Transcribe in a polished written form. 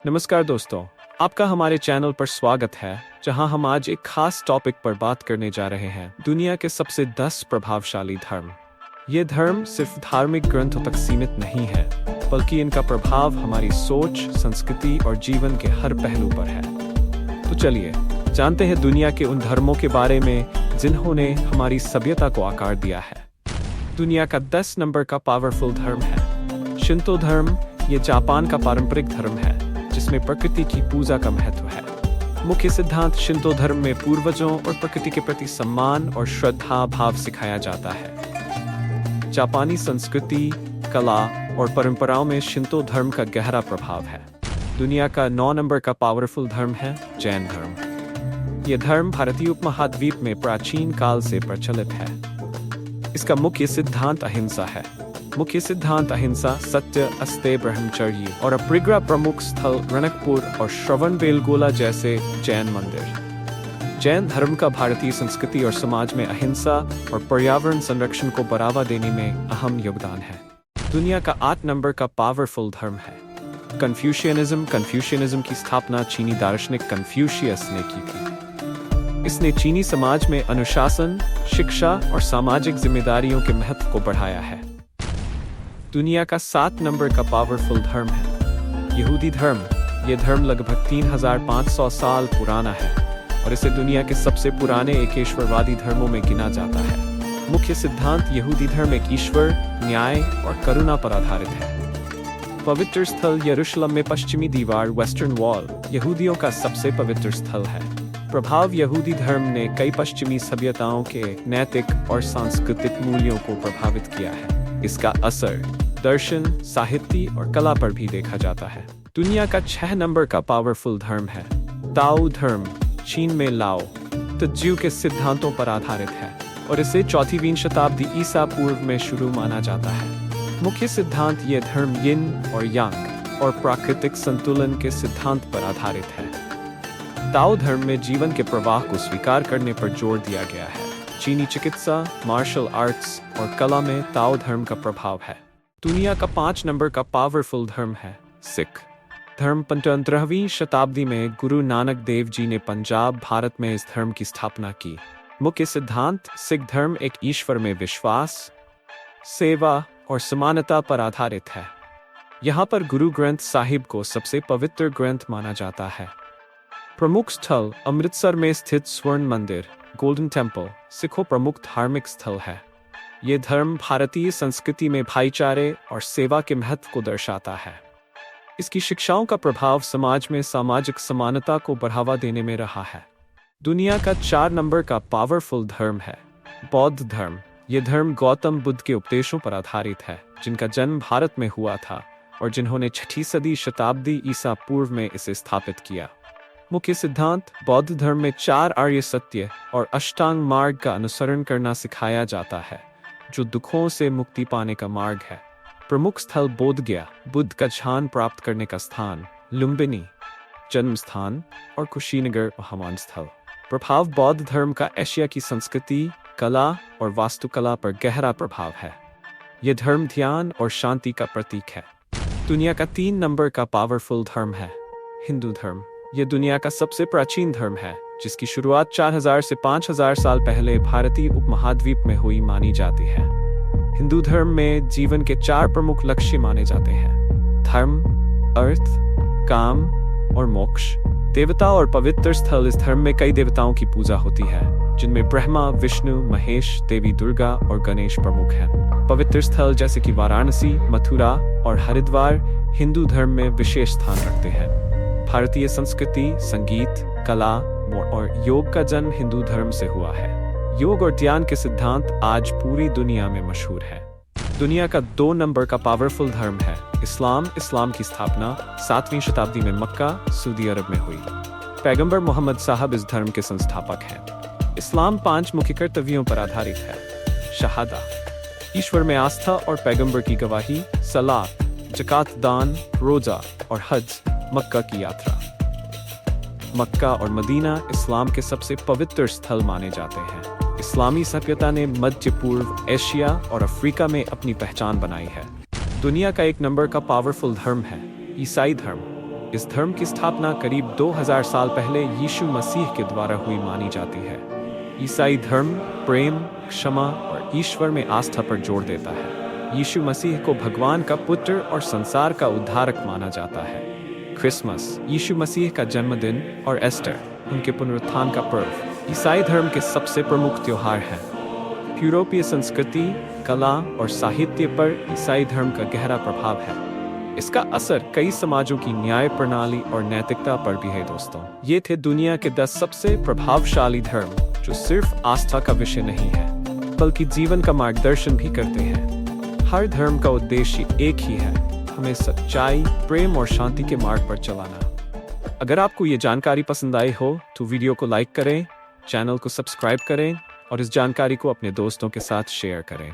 नमस्कार दोस्तों, आपका हमारे चैनल पर स्वागत है, जहां हम आज एक खास टॉपिक पर बात करने जा रहे हैं, दुनिया के सबसे 10 प्रभावशाली धर्म। ये धर्म सिर्फ धार्मिक ग्रंथों तक सीमित नहीं है, बल्कि इनका प्रभाव हमारी सोच, संस्कृति और जीवन के हर पहलू पर है। तो चलिए जानते हैं दुनिया के उन धर्मों के बारे में जिन्होंने हमारी सभ्यता को आकार दिया है। दुनिया का 10 नंबर का पावरफुल धर्म है शिंतो धर्म। ये जापान का पारंपरिक धर्म है जिसमें प्रकृति की पूजा का महत्व है। मुख्य सिद्धांत शिंतो धर्म में पूर्वजों और प्रकृति के प्रति सम्मान और श्रद्धा भाव सिखाया जाता है। जापानी संस्कृति, कला और परंपराओं में शिंतो धर्म का गहरा प्रभाव है। दुनिया का 9 नंबर का पावरफुल धर्म है जैन धर्म। यह धर्म भारतीय उपमहाद्वीप में प्राचीन काल से प्रचलित है। इसका मुख्य सिद्धांत अहिंसा है। मुख्य सिद्धांत अहिंसा, सत्य, अस्तेय, ब्रह्मचर्य और अपरिग्रह। प्रमुख स्थल रणकपुर और श्रवणबेलगोला जैसे जैन मंदिर। जैन धर्म का भारतीय संस्कृति और समाज में अहिंसा और पर्यावरण संरक्षण को बढ़ावा देने में अहम योगदान है। दुनिया का 8 नंबर का पावरफुल धर्म है कन्फ्यूशियनिज्म। कन्फ्यूशियनिज्म की स्थापना चीनी दार्शनिक कन्फ्यूशियस ने की थी। इसने चीनी समाज में अनुशासन, शिक्षा और सामाजिक जिम्मेदारियों के महत्व को बढ़ाया है। दुनिया का 7 नंबर का पावरफुल धर्म है यहूदी धर्म। यह धर्म लगभग 3500 साल पुराना है और इसे दुनिया के सबसे पुराने एकेश्वरवादी धर्मों में गिना जाता है। मुख्य सिद्धांत यहूदी धर्म एक ईश्वर, न्याय और करुणा पर आधारित है। पवित्र स्थल यरूशलेम में पश्चिमी दीवार वेस्टर्न वॉल यहूदियों का सबसे पवित्र स्थल है। प्रभाव यहूदी धर्म ने कई पश्चिमी सभ्यताओं के नैतिक और सांस्कृतिक मूल्यों को प्रभावित किया है। इसका असर दर्शन, साहित्य और कला पर भी देखा जाता है। दुनिया का 6 नंबर का पावरफुल धर्म है ताओ धर्म। चीन में लाओ तज्जू के सिद्धांतों पर आधारित है और इसे 4वीं शताब्दी ईसा पूर्व में शुरू माना जाता है। मुख्य सिद्धांत ये धर्म यिन और यांग और प्राकृतिक संतुलन के सिद्धांत पर आधारित है। ताओ धर्म में जीवन के प्रवाह को स्वीकार करने पर जोर दिया गया है। चीनी चिकित्सा, मार्शल आर्ट्स और कला में ताओ धर्म का प्रभाव है। दुनिया का 5 नंबर का पावरफुल धर्म है सिख धर्म। 15वीं शताब्दी में गुरु नानक देव जी ने पंजाब, भारत में इस धर्म की स्थापना की। मुख्य सिद्धांत सिख धर्म एक ईश्वर में विश्वास, सेवा और समानता पर आधारित है। यहाँ पर गुरु ग्रंथ साहिब को सबसे पवित्र ग्रंथ माना जाता है। प्रमुख स्थल अमृतसर में स्थित स्वर्ण मंदिर गोल्डन टेम्पल सिखों प्रमुख धार्मिक स्थल है। ये धर्म भारतीय संस्कृति में भाईचारे और सेवा के महत्व को दर्शाता है। इसकी शिक्षाओं का प्रभाव समाज में सामाजिक समानता को बढ़ावा देने में रहा है। दुनिया का 4 नंबर का पावरफुल धर्म है बौद्ध धर्म। ये धर्म गौतम बुद्ध के उपदेशों पर आधारित है, जिनका जन्म भारत में हुआ था और जिन्होंने 6वीं सदी शताब्दी ईसा पूर्व में इसे स्थापित किया। मुख्य सिद्धांत बौद्ध धर्म में 4 आर्य सत्य और अष्टांग मार्ग का अनुसरण करना सिखाया जाता है, जो दुखों से मुक्ति पाने का मार्ग है। प्रमुख स्थल बोध गया, बुद्ध का ध्यान प्राप्त करने का स्थान, लुम्बिनी जन्म स्थान और कुशीनगर हवामान स्थल। प्रभाव बौद्ध धर्म का एशिया की संस्कृति, कला और वास्तुकला पर गहरा प्रभाव है। यह धर्म ध्यान और शांति का प्रतीक है। दुनिया का 3 नंबर का पावरफुल धर्म है हिंदू धर्म। यह दुनिया का सबसे प्राचीन धर्म है, जिसकी शुरुआत 4000 से 5000 साल पहले भारतीय उपमहाद्वीप में हुई मानी जाती है। हिंदू धर्म में जीवन के 4 प्रमुख लक्ष्य माने जाते हैं धर्म, अर्थ, काम और मोक्ष। देवता और पवित्र स्थल इस धर्म में कई देवताओं की पूजा होती है, जिनमें ब्रह्मा, विष्णु, महेश, देवी दुर्गा और गणेश प्रमुख हैं। पवित्र स्थल जैसे कि वाराणसी, मथुरा और हरिद्वार हिंदू धर्म में विशेष स्थान रखते हैं। भारतीय संस्कृति, संगीत, कला और योग का जन्म हिंदू धर्म से हुआ है। योग और ध्यान के सिद्धांत आज पूरी दुनिया में मशहूर है। दुनिया का 2 नंबर का पावरफुल धर्म है इस्लाम। इस्लाम की स्थापना 7वीं शताब्दी में मक्का, सऊदी अरब में हुई। पैगंबर मोहम्मद साहब इस धर्म के संस्थापक हैं। इस्लाम 5 मुख्य कर्तव्यों पर आधारित है शहादा, ईश्वर में आस्था और पैगंबर की गवाही, सलात, ज़कात, दान, रोजा और हज। मक्का की यात्रा। मक्का और मदीना इस्लाम के सबसे पवित्र स्थल माने जाते हैं। इस्लामी सभ्यता ने मध्य पूर्व, एशिया और अफ्रीका में अपनी पहचान बनाई है। दुनिया का 1 नंबर का पावरफुल धर्म है ईसाई धर्म। इस धर्म की स्थापना करीब 2000 साल पहले यीशु मसीह के द्वारा हुई मानी जाती है। ईसाई धर्म प्रेम, क्षमा और ईश्वर में आस्था पर जोर देता है। यीशु मसीह को भगवान का पुत्र और संसार का उद्धारक माना जाता है। क्रिसमस यीशु मसीह का जन्मदिन और एस्टर उनके पुनरुत्थान का पर्व ईसाई धर्म के सबसे प्रमुख त्योहार हैं। यूरोपीय संस्कृति, कला और साहित्य पर ईसाई धर्म का गहरा प्रभाव है। इसका असर कई समाजों की न्याय प्रणाली और नैतिकता पर भी है। दोस्तों, ये थे दुनिया के 10 सबसे प्रभावशाली धर्म जो सिर्फ आस्था का विषय नहीं है बल्कि जीवन का मार्गदर्शन भी करते हैं। हर धर्म का उद्देश्य एक ही है, हमें सच्चाई, प्रेम और शांति के मार्ग पर चलाना। अगर आपको ये जानकारी पसंद आई हो तो वीडियो को लाइक करें, चैनल को सब्सक्राइब करें और इस जानकारी को अपने दोस्तों के साथ शेयर करें।